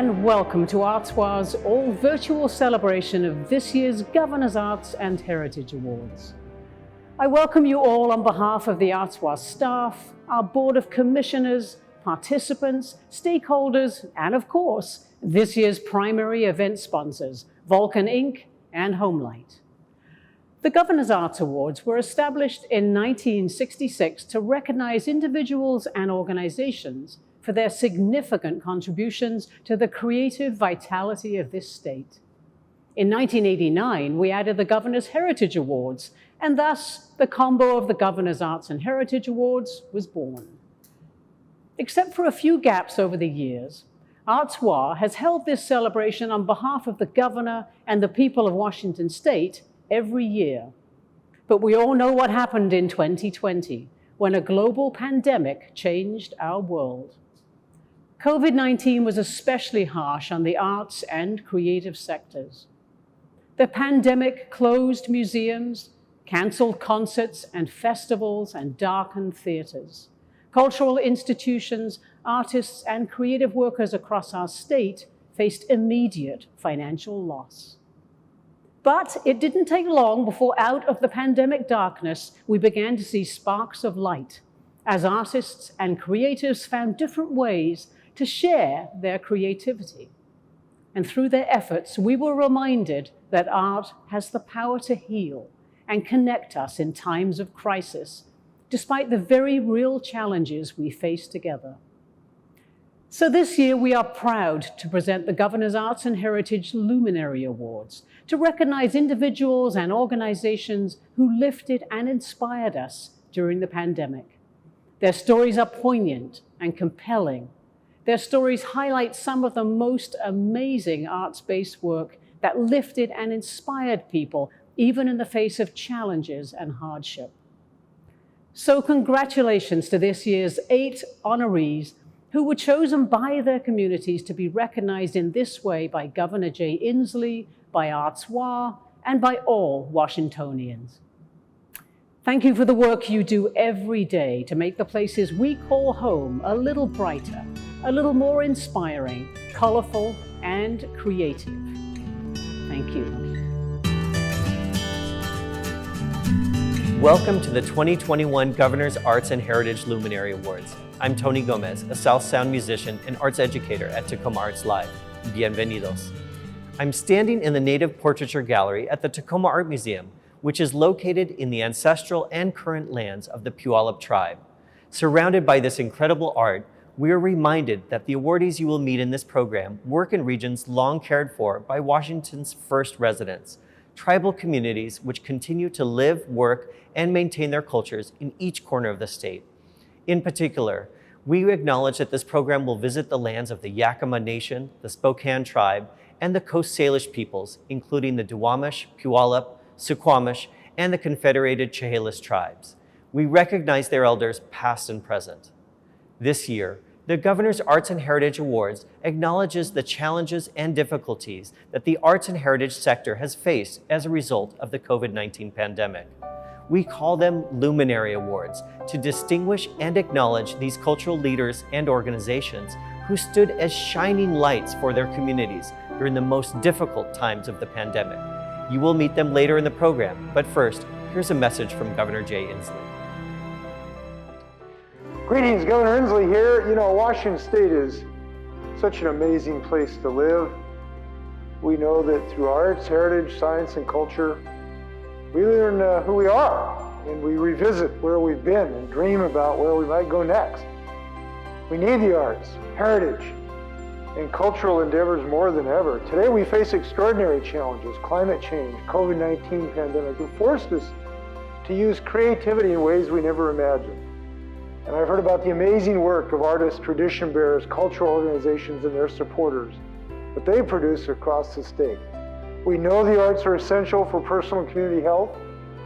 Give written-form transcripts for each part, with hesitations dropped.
and welcome to ArtsWA's all-virtual celebration of this year's Governor's Arts and Heritage Awards. I welcome you all on behalf of the ArtsWA staff, our Board of Commissioners, participants, stakeholders, and of course, this year's primary event sponsors, Vulcan Inc. and Homelight. The Governor's Arts Awards were established in 1966 to recognize individuals and organizations for their significant contributions to the creative vitality of this state. In 1989, we added the Governor's Heritage Awards, and thus the combo of the Governor's Arts and Heritage Awards was born. Except for a few gaps over the years, ArtsWA has held this celebration on behalf of the Governor and the people of Washington State every year. But we all know what happened in 2020, when a global pandemic changed our world. COVID-19 was especially harsh on the arts and creative sectors. The pandemic closed museums, canceled concerts and festivals, and darkened theaters. Cultural institutions, artists, and creative workers across our state faced immediate financial loss. But it didn't take long before out of the pandemic darkness, we began to see sparks of light as artists and creatives found different ways to share their creativity. And through their efforts, we were reminded that art has the power to heal and connect us in times of crisis, despite the very real challenges we face together. So this year, we are proud to present the Governor's Arts and Heritage Luminary Awards to recognize individuals and organizations who lifted and inspired us during the pandemic. Their stories are poignant and compelling. Their stories highlight some of the most amazing arts-based work that lifted and inspired people, even in the face of challenges and hardship. So congratulations to this year's 8 honorees who were chosen by their communities to be recognized in this way by Governor Jay Inslee, by ArtsWA, and by all Washingtonians. Thank you for the work you do every day to make the places we call home a little brighter, a little more inspiring, colorful, and creative. Thank you. Welcome to the 2021 Governor's Arts and Heritage Luminary Awards. I'm Tony Gomez, a South Sound musician and arts educator at Tacoma Arts Live. Bienvenidos. I'm standing in the Native Portraiture Gallery at the Tacoma Art Museum, which is located in the ancestral and current lands of the Puyallup tribe. Surrounded by this incredible art, we are reminded that the awardees you will meet in this program work in regions long cared for by Washington's first residents, tribal communities which continue to live, work, and maintain their cultures in each corner of the state. In particular, we acknowledge that this program will visit the lands of the Yakima Nation, the Spokane tribe, and the Coast Salish peoples, including the Duwamish, Puyallup, Suquamish, and the Confederated Chehalis tribes. We recognize their elders past and present. This year, the Governor's Arts and Heritage Awards acknowledges the challenges and difficulties that the arts and heritage sector has faced as a result of the COVID-19 pandemic. We call them Luminary Awards to distinguish and acknowledge these cultural leaders and organizations who stood as shining lights for their communities during the most difficult times of the pandemic. You will meet them later in the program, but first, here's a message from Governor Jay Inslee. Greetings, Governor Inslee here. You know, Washington State is such an amazing place to live. We know that through arts, heritage, science, and culture, we learn who we are, and we revisit where we've been and dream about where we might go next. We need the arts, heritage, and cultural endeavors more than ever. Today we face extraordinary challenges, climate change, COVID-19 pandemic, that forced us to use creativity in ways we never imagined. And I've heard about the amazing work of artists, tradition bearers, cultural organizations, and their supporters that they produce across the state. We know the arts are essential for personal and community health.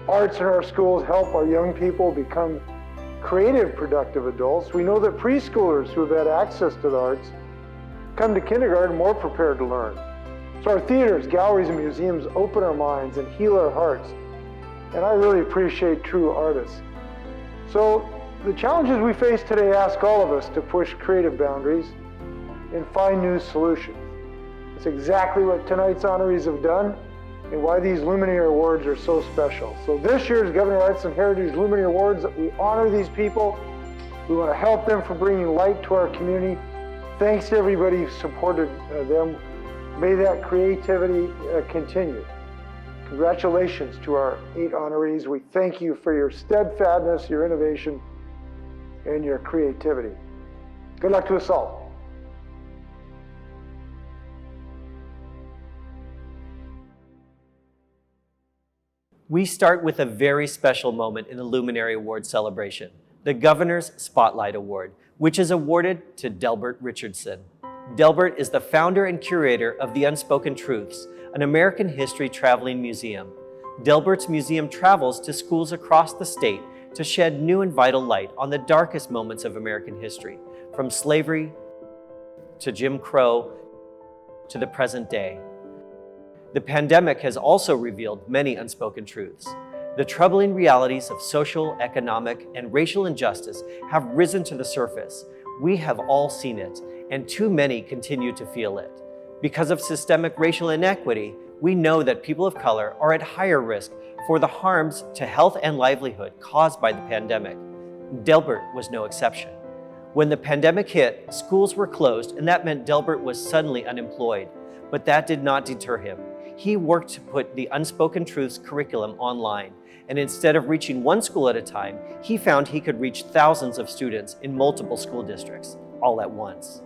Arts in our schools help our young people become creative, productive adults. We know that preschoolers who have had access to the arts come to kindergarten more prepared to learn. So our theaters, galleries, and museums open our minds and heal our hearts. And I really appreciate true artists. So the challenges we face today ask all of us to push creative boundaries and find new solutions. It's exactly what tonight's honorees have done and why these Luminary Awards are so special. So this year's Governor Arts and Heritage Luminary Awards, we honor these people. We want to help them for bringing light to our community. Thanks to everybody who supported them. May that creativity continue. Congratulations to our 8 honorees. We thank you for your steadfastness, your innovation, and your creativity. Good luck to us all. We start with a very special moment in the Luminary Award celebration, the Governor's Spotlight Award, which is awarded to Delbert Richardson. Delbert is the founder and curator of the Unspoken Truths, an American history traveling museum. Delbert's museum travels to schools across the state to shed new and vital light on the darkest moments of American history, from slavery to Jim Crow to the present day. The pandemic has also revealed many unspoken truths. The troubling realities of social, economic, and racial injustice have risen to the surface. We have all seen it, and too many continue to feel it. Because of systemic racial inequity, we know that people of color are at higher risk for the harms to health and livelihood caused by the pandemic. Delbert was no exception. When the pandemic hit, schools were closed, and that meant Delbert was suddenly unemployed. But that did not deter him. He worked to put the Unspoken Truths curriculum online, and instead of reaching one school at a time, he found he could reach thousands of students in multiple school districts, all at once.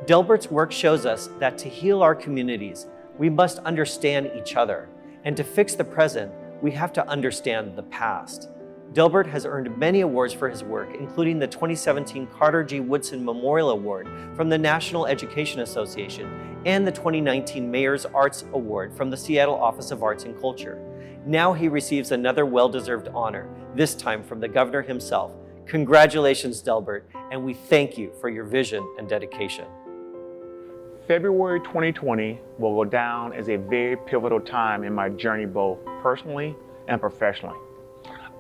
Delbert's work shows us that to heal our communities, we must understand each other, and to fix the present, we have to understand the past. Delbert has earned many awards for his work, including the 2017 Carter G. Woodson Memorial Award from the National Education Association and the 2019 Mayor's Arts Award from the Seattle Office of Arts and Culture. Now he receives another well-deserved honor, this time from the governor himself. Congratulations, Delbert, and we thank you for your vision and dedication. February 2020 will go down as a very pivotal time in my journey, both personally and professionally.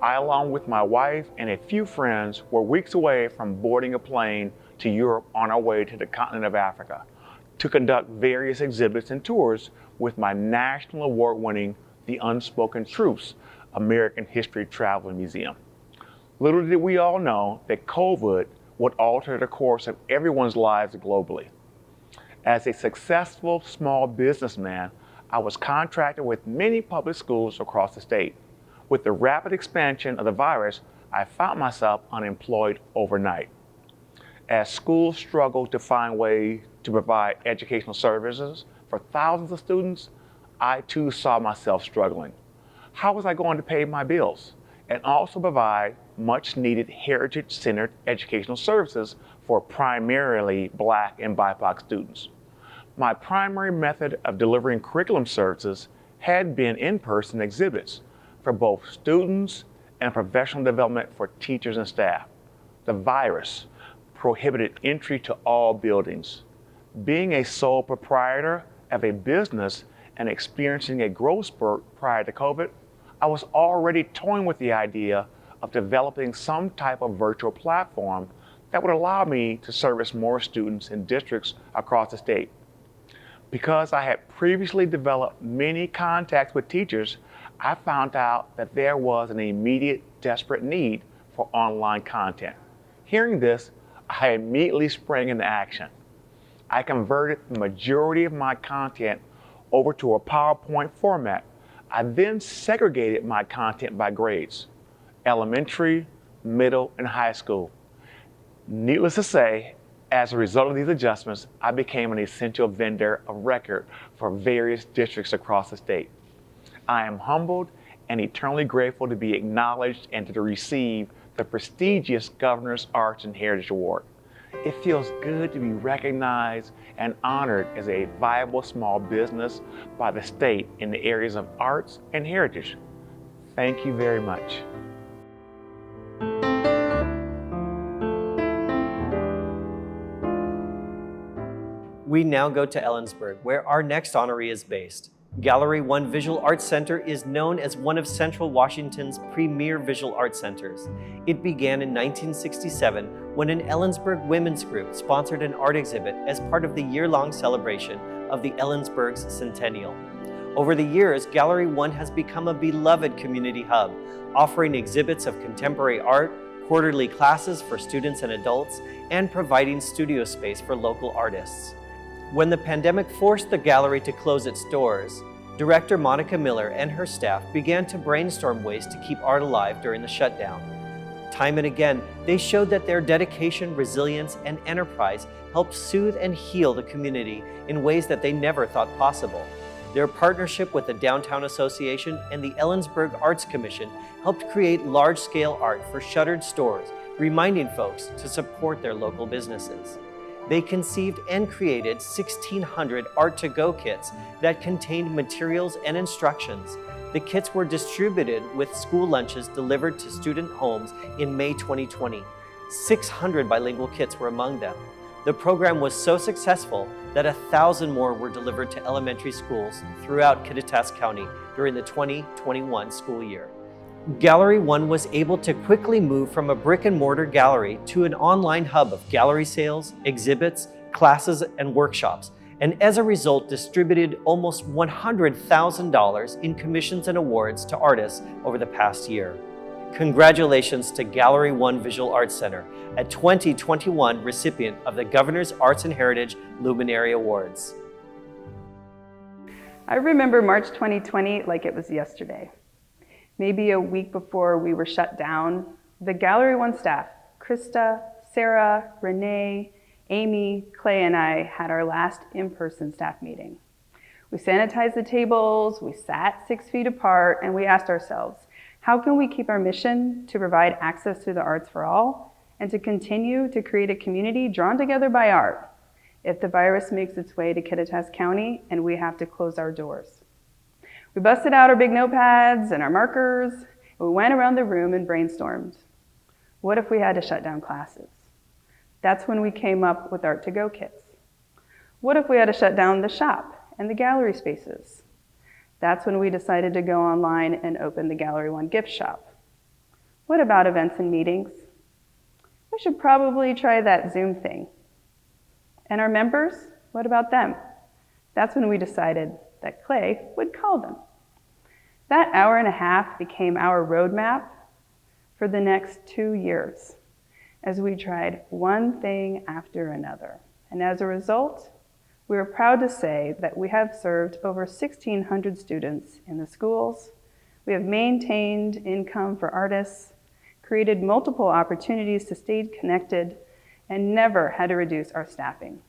I, along with my wife and a few friends, were weeks away from boarding a plane to Europe on our way to the continent of Africa to conduct various exhibits and tours with my national award-winning The Unspoken Truths American History Traveling Museum. Little did we all know that COVID would alter the course of everyone's lives globally. As a successful small businessman, I was contracted with many public schools across the state. With the rapid expansion of the virus, I found myself unemployed overnight. As schools struggled to find ways to provide educational services for thousands of students, I too saw myself struggling. How was I going to pay my bills and also provide much needed heritage-centered educational services for primarily Black and BIPOC students? My primary method of delivering curriculum services had been in-person exhibits for both students and professional development for teachers and staff. The virus prohibited entry to all buildings. Being a sole proprietor of a business and experiencing a growth spurt prior to COVID, I was already toying with the idea of developing some type of virtual platform that would allow me to service more students in districts across the state. Because I had previously developed many contacts with teachers, I found out that there was an immediate, desperate need for online content. Hearing this, I immediately sprang into action. I converted the majority of my content over to a PowerPoint format. I then segregated my content by grades: elementary, middle, and high school. Needless to say, as a result of these adjustments, I became an essential vendor of record for various districts across the state. I am humbled and eternally grateful to be acknowledged and to receive the prestigious Governor's Arts and Heritage Award. It feels good to be recognized and honored as a viable small business by the state in the areas of arts and heritage. Thank you very much. We now go to Ellensburg, where our next honoree is based. Gallery 1 Visual Arts Center is known as one of Central Washington's premier visual arts centers. It began in 1967 when an Ellensburg women's group sponsored an art exhibit as part of the year-long celebration of the Ellensburg's centennial. Over the years, Gallery 1 has become a beloved community hub, offering exhibits of contemporary art, quarterly classes for students and adults, and providing studio space for local artists. When the pandemic forced the gallery to close its doors, Director Monica Miller and her staff began to brainstorm ways to keep art alive during the shutdown. Time and again, they showed that their dedication, resilience, and enterprise helped soothe and heal the community in ways that they never thought possible. Their partnership with the Downtown Association and the Ellensburg Arts Commission helped create large-scale art for shuttered stores, reminding folks to support their local businesses. They conceived and created 1,600 art-to-go kits that contained materials and instructions. The kits were distributed with school lunches delivered to student homes in May 2020. 600 bilingual kits were among them. The program was so successful that 1,000 more were delivered to elementary schools throughout Kittitas County during the 2021 school year. Gallery 1 was able to quickly move from a brick-and-mortar gallery to an online hub of gallery sales, exhibits, classes, and workshops, and as a result distributed almost $100,000 in commissions and awards to artists over the past year. Congratulations to Gallery 1 Visual Arts Center, a 2021 recipient of the Governor's Arts and Heritage Luminary Awards. I remember March 2020 like it was yesterday. Maybe a week before we were shut down, the Gallery 1 staff, Krista, Sarah, Renee, Amy, Clay, and I had our last in-person staff meeting. We sanitized the tables, we sat 6 feet apart, and we asked ourselves, how can we keep our mission to provide access to the arts for all and to continue to create a community drawn together by art if the virus makes its way to Kittitas County and we have to close our doors? We busted out our big notepads and our markers, and we went around the room and brainstormed. What if we had to shut down classes? That's when we came up with art-to-go kits. What if we had to shut down the shop and the gallery spaces? That's when we decided to go online and open the Gallery 1 gift shop. What about events and meetings? We should probably try that Zoom thing. And our members, what about them? That's when we decided that Clay would call them. That hour and a half became our roadmap for the next 2 years as we tried one thing after another. And as a result, we are proud to say that we have served over 1,600 students in the schools. We have maintained income for artists, created multiple opportunities to stay connected, and never had to reduce our staffing.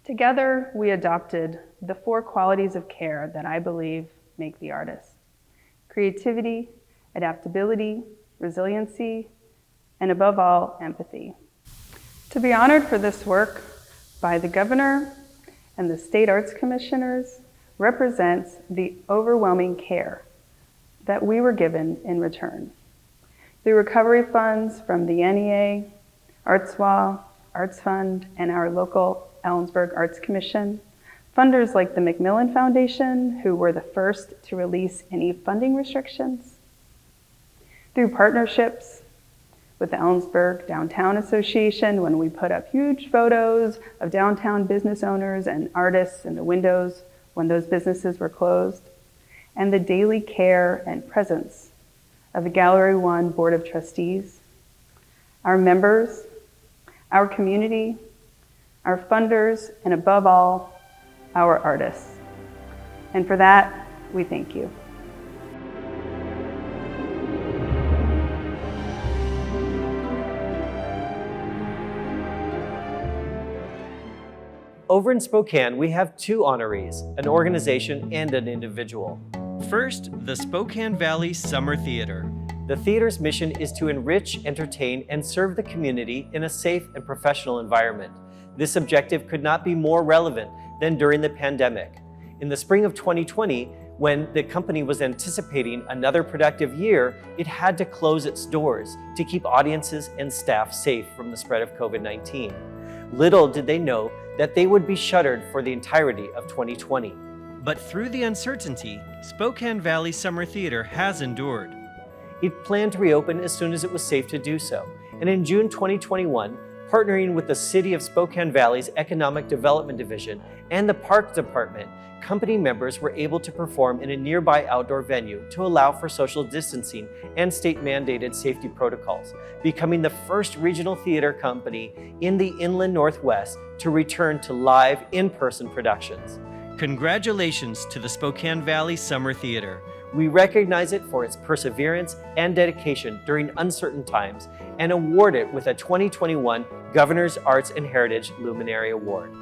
Together, we adopted the 4 qualities of care that I believe make the artist: creativity, adaptability, resiliency, and above all, empathy. To be honored for this work by the governor and the state arts commissioners represents the overwhelming care that we were given in return. The recovery funds from the NEA, ArtsWA, Arts Fund, and our local Ellensburg Arts Commission, funders like the Macmillan Foundation, who were the first to release any funding restrictions, through partnerships with the Ellensburg Downtown Association, when we put up huge photos of downtown business owners and artists in the windows when those businesses were closed, and the daily care and presence of the Gallery 1 Board of Trustees, our members, our community, our funders, and above all, our artists. And for that, we thank you. Over in Spokane, we have 2 honorees, an organization and an individual. First, the Spokane Valley Summer Theater. The theater's mission is to enrich, entertain, and serve the community in a safe and professional environment. This objective could not be more relevant than during the pandemic. In the spring of 2020, when the company was anticipating another productive year, it had to close its doors to keep audiences and staff safe from the spread of COVID-19. Little did they know that they would be shuttered for the entirety of 2020. But through the uncertainty, Spokane Valley Summer Theater has endured. It planned to reopen as soon as it was safe to do so, and in June 2021, Partnering with the City of Spokane Valley's Economic Development Division and the Park Department, company members were able to perform in a nearby outdoor venue to allow for social distancing and state-mandated safety protocols, becoming the first regional theater company in the Inland Northwest to return to live, in-person productions. Congratulations to the Spokane Valley Summer Theater. We recognize it for its perseverance and dedication during uncertain times and award it with a 2021 Governor's Arts and Heritage Luminary Award.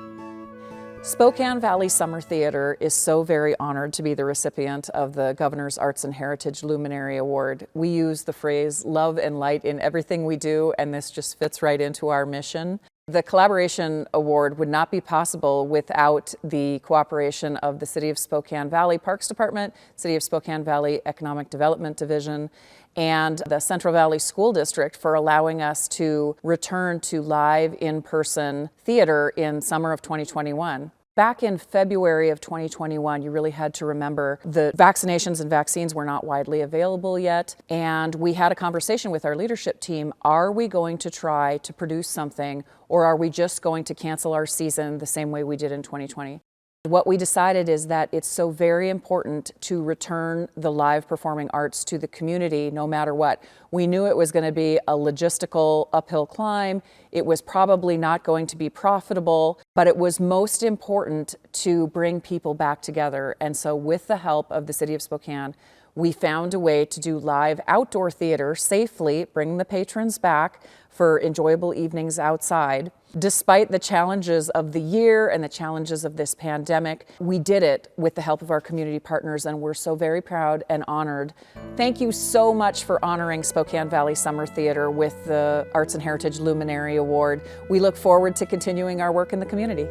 Spokane Valley Summer Theater is so very honored to be the recipient of the Governor's Arts and Heritage Luminary Award. We use the phrase love and light in everything we do, and this just fits right into our mission. The Collaboration Award would not be possible without the cooperation of the City of Spokane Valley Parks Department, City of Spokane Valley Economic Development Division, and the Central Valley School District for allowing us to return to live in-person theater in summer of 2021. Back in February of 2021, you really had to remember the vaccinations and vaccines were not widely available yet. And we had a conversation with our leadership team. Are we going to try to produce something, or are we just going to cancel our season the same way we did in 2020? What we decided is that it's so very important to return the live performing arts to the community no matter what. We knew it was going to be a logistical uphill climb. It was probably not going to be profitable, but it was most important to bring people back together. And so with the help of the City of Spokane, we found a way to do live outdoor theater safely, bring the patrons back for enjoyable evenings outside. Despite the challenges of the year and the challenges of this pandemic, we did it with the help of our community partners, and we're so very proud and honored. Thank you so much for honoring Spokane Valley Summer Theater with the Arts and Heritage Luminary Award. We look forward to continuing our work in the community.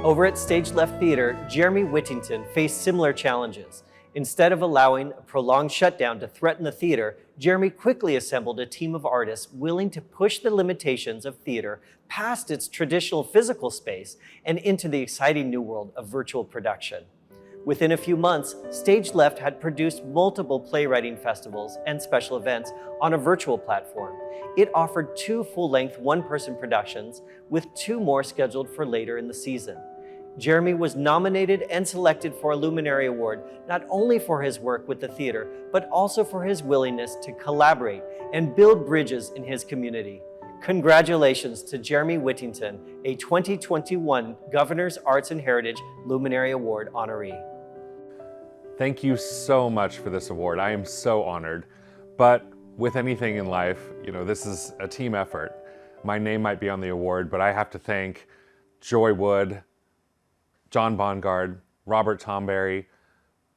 Over at Stage Left Theater, Jeremy Whittington faced similar challenges. Instead of allowing a prolonged shutdown to threaten the theater, Jeremy quickly assembled a team of artists willing to push the limitations of theater past its traditional physical space and into the exciting new world of virtual production. Within a few months, Stage Left had produced multiple playwriting festivals and special events on a virtual platform. It offered 2 full-length one-person productions, with 2 more scheduled for later in the season. Jeremy was nominated and selected for a Luminary Award, not only for his work with the theater, but also for his willingness to collaborate and build bridges in his community. Congratulations to Jeremy Whittington, a 2021 Governor's Arts and Heritage Luminary Award honoree. Thank you so much for this award. I am so honored. But with anything in life, this is a team effort. My name might be on the award, but I have to thank Joy Wood, John Bongard, Robert Tomberry,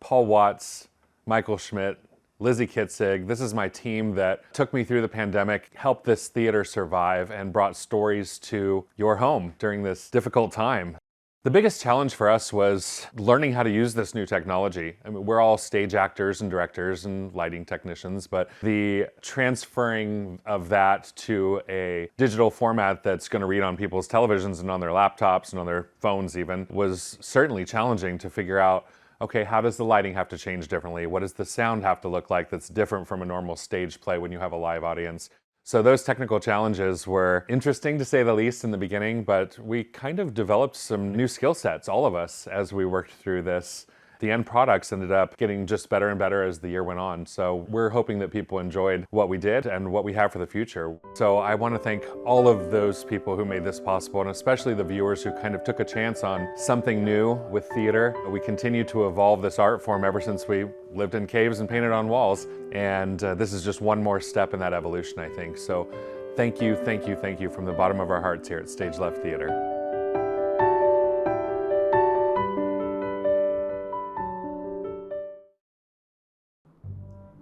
Paul Watts, Michael Schmidt, Lizzie Kitzig. This is my team that took me through the pandemic, helped this theater survive, and brought stories to your home during this difficult time. The biggest challenge for us was learning how to use this new technology. I mean, we're all stage actors and directors and lighting technicians, but the transferring of that to a digital format that's going to read on people's televisions and on their laptops and on their phones even was certainly challenging to figure out, okay, how does the lighting have to change differently? What does the sound have to look like that's different from a normal stage play when you have a live audience? So those technical challenges were interesting to say the least in the beginning, but we kind of developed some new skill sets, all of us, as we worked through this. The end products ended up getting just better and better as the year went on. So we're hoping that people enjoyed what we did and what we have for the future. So I want to thank all of those people who made this possible, and especially the viewers who kind of took a chance on something new with theater. We continue to evolve this art form ever since we lived in caves and painted on walls. And this is just one more step in that evolution, I think. So thank you, thank you, thank you from the bottom of our hearts here at Stage Left Theater.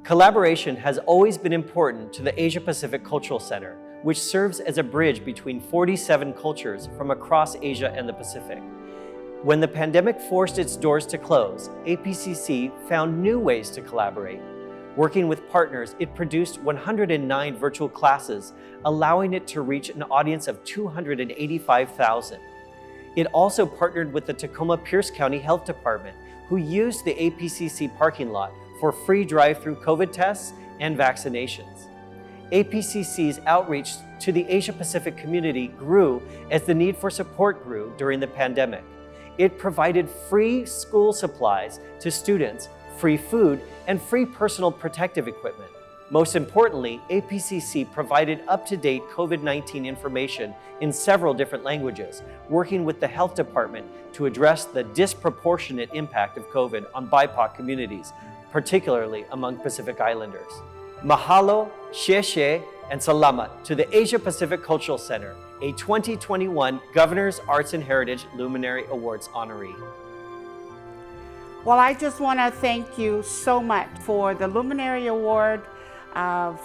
Collaboration has always been important to the Asia-Pacific Cultural Center, which serves as a bridge between 47 cultures from across Asia and the Pacific. When the pandemic forced its doors to close, APCC found new ways to collaborate. Working with partners, it produced 109 virtual classes, allowing it to reach an audience of 285,000. It also partnered with the Tacoma Pierce County Health Department, who used the APCC parking lot for free drive-through COVID tests and vaccinations. APCC's outreach to the Asia-Pacific community grew as the need for support grew during the pandemic. It provided free school supplies to students, free food, and free personal protective equipment. Most importantly, APCC provided up-to-date COVID-19 information in several different languages, working with the health department to address the disproportionate impact of COVID on BIPOC communities, particularly among Pacific Islanders. Mahalo, Xie and Salamat to the Asia Pacific Cultural Center, a 2021 Governor's Arts and Heritage Luminary Awards honoree. Well, I just want to thank you so much for the Luminary Award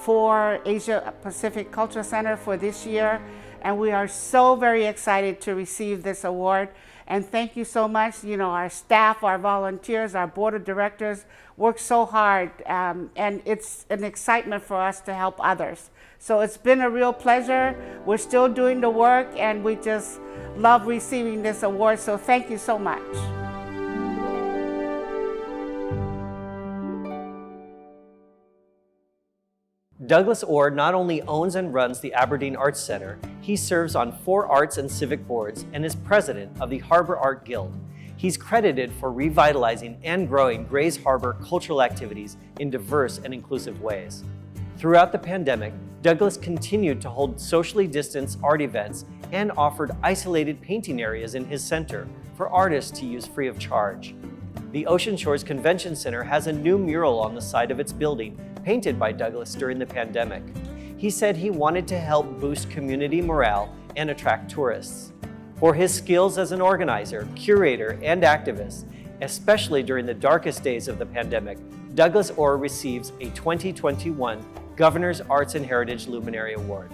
for Asia Pacific Cultural Center for this year. And we are so very excited to receive this award. And thank you so much. You know, our staff, our volunteers, our board of directors work so hard. And it's an excitement for us to help others. So it's been a real pleasure. We're still doing the work and we just love receiving this award. So thank you so much. Douglas Orr not only owns and runs the Aberdeen Arts Center, he serves on 4 arts and civic boards and is president of the Harbor Art Guild. He's credited for revitalizing and growing Grays Harbor cultural activities in diverse and inclusive ways. Throughout the pandemic, Douglas continued to hold socially distanced art events and offered isolated painting areas in his center for artists to use free of charge. The Ocean Shores Convention Center has a new mural on the side of its building painted by Douglas during the pandemic. He said he wanted to help boost community morale and attract tourists. For his skills as an organizer, curator, and activist, especially during the darkest days of the pandemic, Douglas Orr receives a 2021 Governor's Arts and Heritage Luminary Award.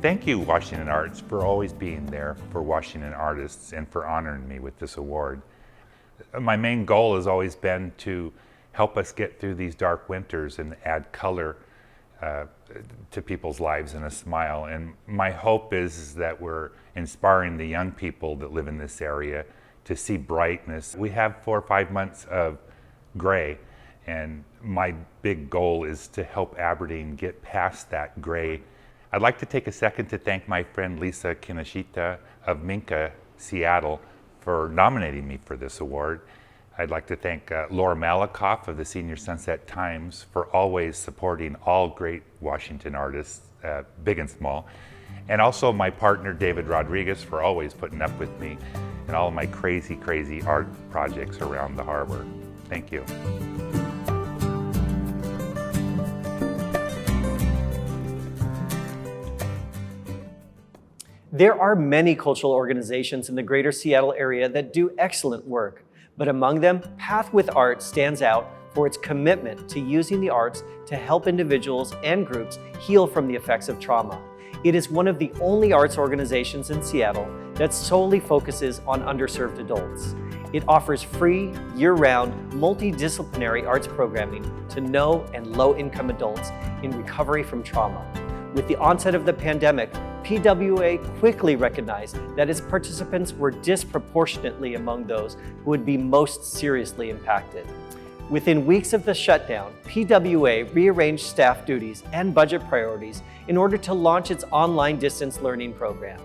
Thank you, Washington Arts, for always being there for Washington artists and for honoring me with this award. My main goal has always been to help us get through these dark winters and add color to people's lives and a smile. And my hope is that we're inspiring the young people that live in this area to see brightness. We have 4 or 5 months of gray, and my big goal is to help Aberdeen get past that gray. I'd like to take a second to thank my friend Lisa Kinoshita of Minka, Seattle, for nominating me for this award. I'd like to thank Laura Malakoff of the Senior Sunset Times for always supporting all great Washington artists, big and small. And also my partner David Rodriguez for always putting up with me and all of my crazy, crazy art projects around the harbor. Thank you. There are many cultural organizations in the greater Seattle area that do excellent work, but among them, Path with Art stands out for its commitment to using the arts to help individuals and groups heal from the effects of trauma. It is one of the only arts organizations in Seattle that solely focuses on underserved adults. It offers free, year-round, multidisciplinary arts programming to no and low-income adults in recovery from trauma. With the onset of the pandemic, PWA quickly recognized that its participants were disproportionately among those who would be most seriously impacted. Within weeks of the shutdown, PWA rearranged staff duties and budget priorities in order to launch its online distance learning program.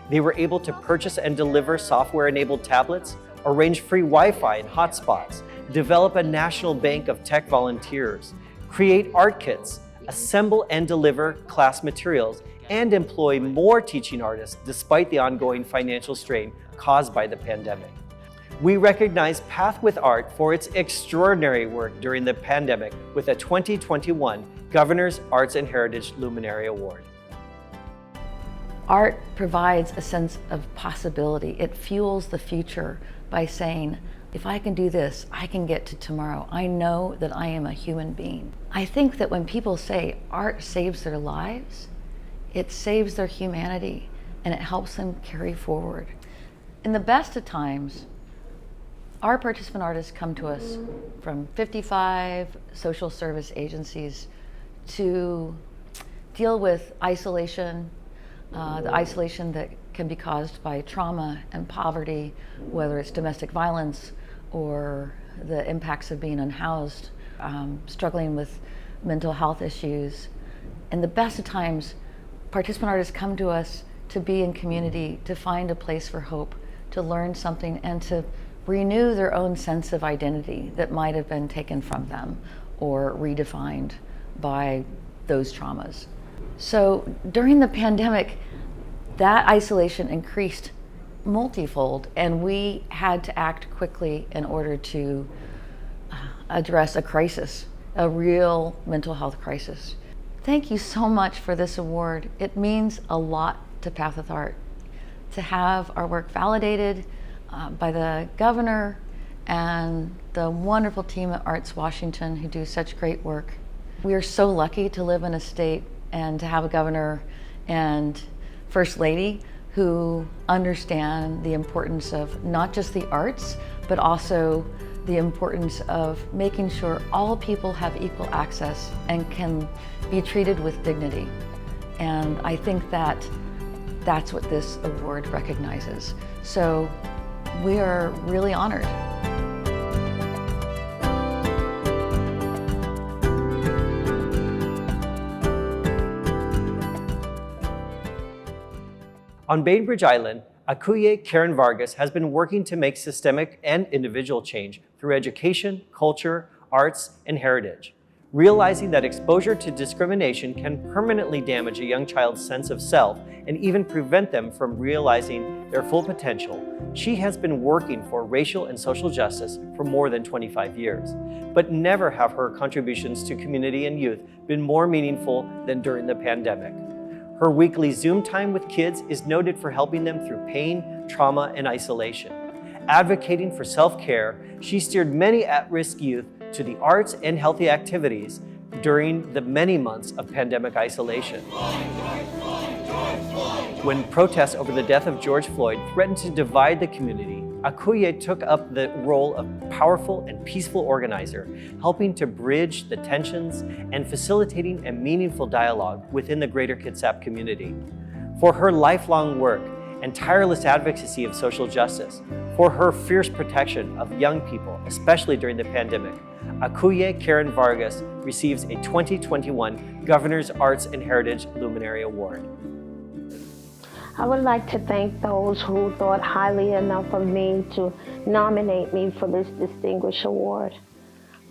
They were able to purchase and deliver software-enabled tablets, arrange free Wi-Fi and hotspots, develop a national bank of tech volunteers, create art kits, assemble and deliver class materials, and employ more teaching artists despite the ongoing financial strain caused by the pandemic. We recognize Path with Art for its extraordinary work during the pandemic with a 2021 Governor's Arts and Heritage Luminary Award. Art provides a sense of possibility. It fuels the future by saying, if I can do this, I can get to tomorrow. I know that I am a human being. I think that when people say art saves their lives, it saves their humanity and it helps them carry forward. In the best of times, our participant artists come to us from 55 social service agencies to deal with isolation, the isolation that can be caused by trauma and poverty, whether it's domestic violence or the impacts of being unhoused, struggling with mental health issues. And the best of times, participant artists come to us to be in community, to find a place for hope, to learn something, and to renew their own sense of identity that might have been taken from them or redefined by those traumas. So during the pandemic, that isolation increased multifold, and we had to act quickly in order to address a crisis, a real mental health crisis. Thank you so much for this award. It means a lot to Path with Art to have our work validated by the governor and the wonderful team at Arts Washington who do such great work. We are so lucky to live in a state and to have a governor and First Lady who understand the importance of not just the arts, but also the importance of making sure all people have equal access and can be treated with dignity. And I think that that's what this award recognizes. So we are really honored. On Bainbridge Island, Akuya Karen Vargas has been working to make systemic and individual change through education, culture, arts, and heritage. Realizing that exposure to discrimination can permanently damage a young child's sense of self and even prevent them from realizing their full potential, she has been working for racial and social justice for more than 25 years. But never have her contributions to community and youth been more meaningful than during the pandemic. Her weekly Zoom time with kids is noted for helping them through pain, trauma, and isolation. Advocating for self-care, she steered many at-risk youth to the arts and healthy activities during the many months of pandemic isolation. When protests over the death of George Floyd threatened to divide the community, Akuya took up the role of powerful and peaceful organizer, helping to bridge the tensions and facilitating a meaningful dialogue within the greater Kitsap community. For her lifelong work and tireless advocacy of social justice, for her fierce protection of young people, especially during the pandemic, Akuya Karen Vargas receives a 2021 Governor's Arts and Heritage Luminary Award. I would like to thank those who thought highly enough of me to nominate me for this distinguished award.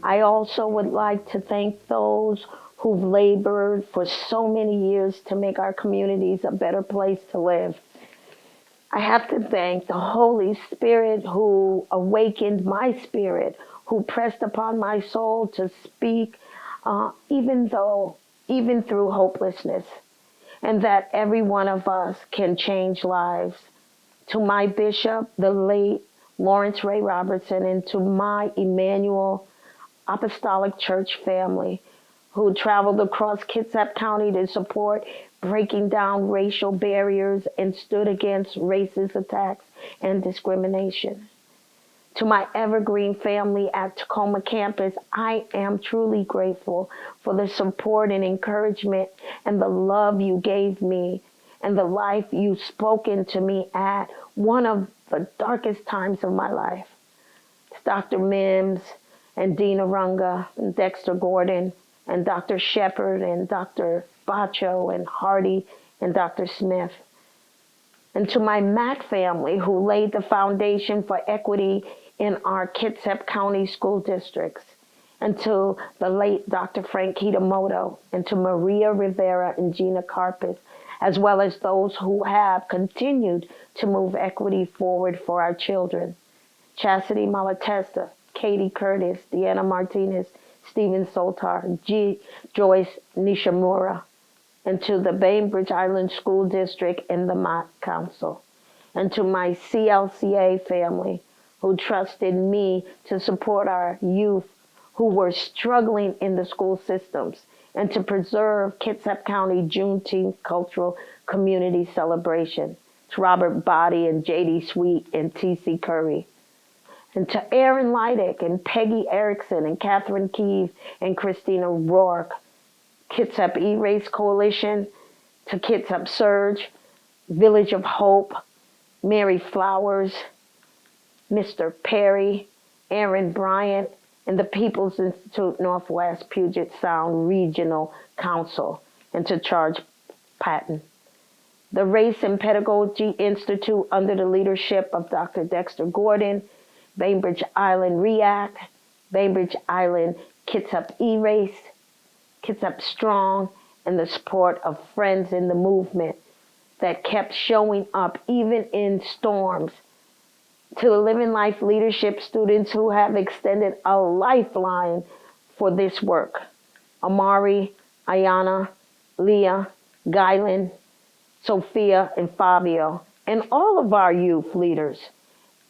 I also would like to thank those who've labored for so many years to make our communities a better place to live. I have to thank the Holy Spirit who awakened my spirit, who pressed upon my soul to speak, even through hopelessness, and that every one of us can change lives. To my bishop, the late Lawrence Ray Robertson, and to my Emmanuel Apostolic Church family, who traveled across Kitsap County to support breaking down racial barriers and stood against racist attacks and discrimination. To my Evergreen family at Tacoma campus, I am truly grateful for the support and encouragement and the love you gave me and the life you spoke into me at one of the darkest times of my life. It's Dr. Mims and Dina Runga and Dexter Gordon and Dr. Shepard and Dr. Bacho and Hardy and Dr. Smith. And to my Mack family who laid the foundation for equity in our Kitsap County school districts, and to the late Dr. Frank Kitamoto, and to Maria Rivera and Gina Carpus, as well as those who have continued to move equity forward for our children. Chastity Malatesta, Katie Curtis, Deanna Martinez, Stephen Soltar, Joyce Nishimura, and to the Bainbridge Island School District and the Mott Council, and to my CLCA family who trusted me to support our youth who were struggling in the school systems and to preserve Kitsap County Juneteenth cultural community celebration. To Robert Body and J.D. Sweet and T.C. Curry. And to Aaron Leidick and Peggy Erickson and Catherine Keeve and Christina Rourke. Kitsap E-Race Coalition, to Kitsap Surge, Village of Hope, Mary Flowers, Mr. Perry, Aaron Bryant, and the People's Institute Northwest Puget Sound Regional Council, and to Charles Patton. The Race and Pedagogy Institute, under the leadership of Dr. Dexter Gordon, Bainbridge Island REACT, Bainbridge Island Kitsap E-Race, Kitsap Strong, and the support of friends in the movement that kept showing up even in storms. To the Living Life Leadership students who have extended a lifeline for this work. Amari, Ayana, Leah, Guylan, Sophia, and Fabio, and all of our youth leaders.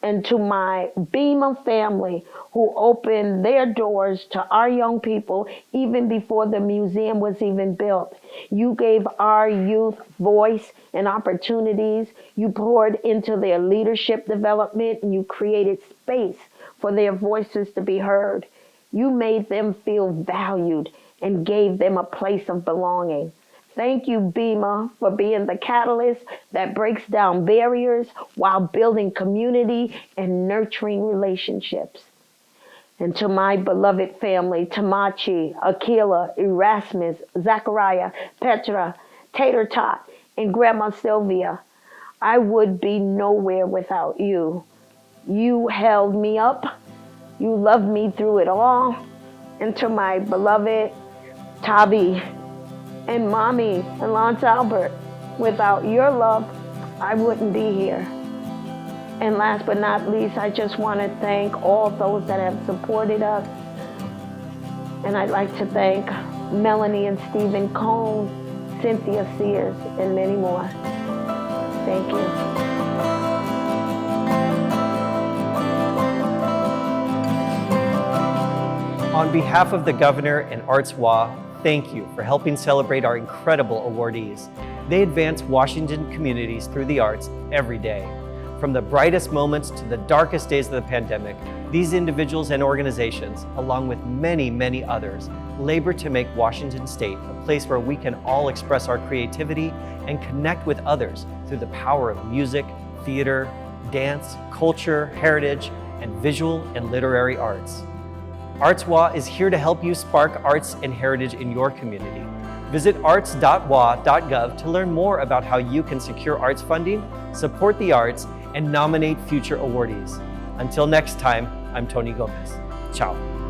And to my BEMA family who opened their doors to our young people even before the museum was even built. You gave our youth voice and opportunities. You poured into their leadership development, and you created space for their voices to be heard. You made them feel valued and gave them a place of belonging. Thank you, BEMA, for being the catalyst that breaks down barriers while building community and nurturing relationships. And to my beloved family, Tamachi, Akila, Erasmus, Zachariah, Petra, Tater Tot, and Grandma Sylvia, I would be nowhere without you. You held me up. You loved me through it all. And to my beloved Tavi, and Mommy and Lance Albert, without your love, I wouldn't be here. And last but not least, I just want to thank all those that have supported us. And I'd like to thank Melanie and Stephen Cohn, Cynthia Sears, and many more. Thank you. On behalf of the Governor and ArtsWA, thank you for helping celebrate our incredible awardees. They advance Washington communities through the arts every day. From the brightest moments to the darkest days of the pandemic, these individuals and organizations, along with many, many others, labor to make Washington State a place where we can all express our creativity and connect with others through the power of music, theater, dance, culture, heritage, and visual and literary arts. ArtsWA is here to help you spark arts and heritage in your community. Visit arts.wa.gov to learn more about how you can secure arts funding, support the arts, and nominate future awardees. Until next time, I'm Tony Gomez. Ciao.